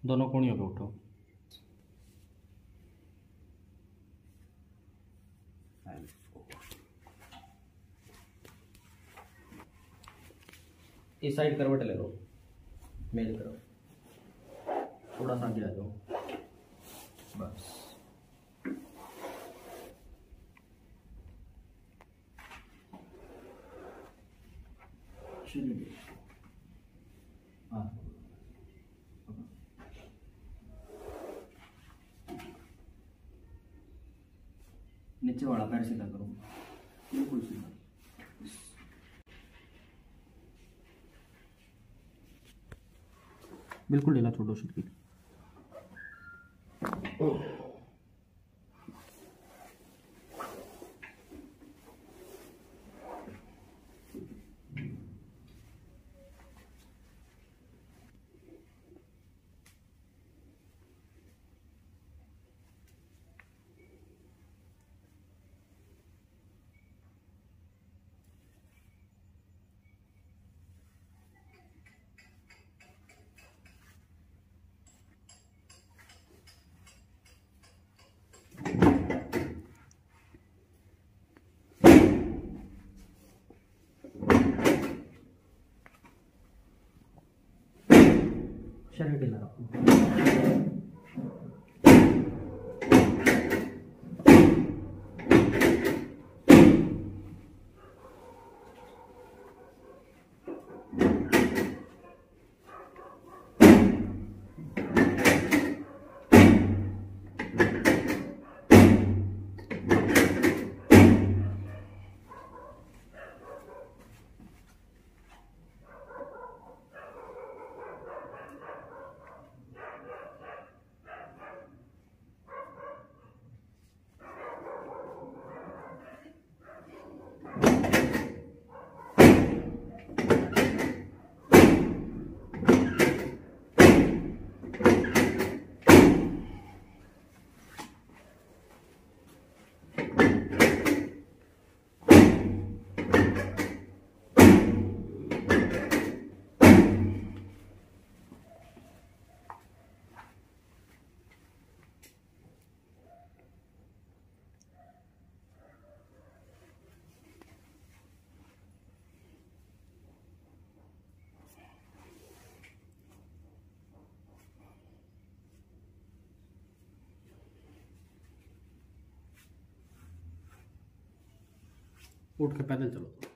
दोनों कोणियों पे उठो। इस साइड करवट ले लो, मेरी तरफ थोड़ा सा आगे आ जाओ, बस। हाँ, नीचे वाला पैर सीधा करो, बिल्कुल सीधा। बिल्कुल ढीला छोड़ो शरीर। शरीर ढीला रखो। उठ के पैदल चलो।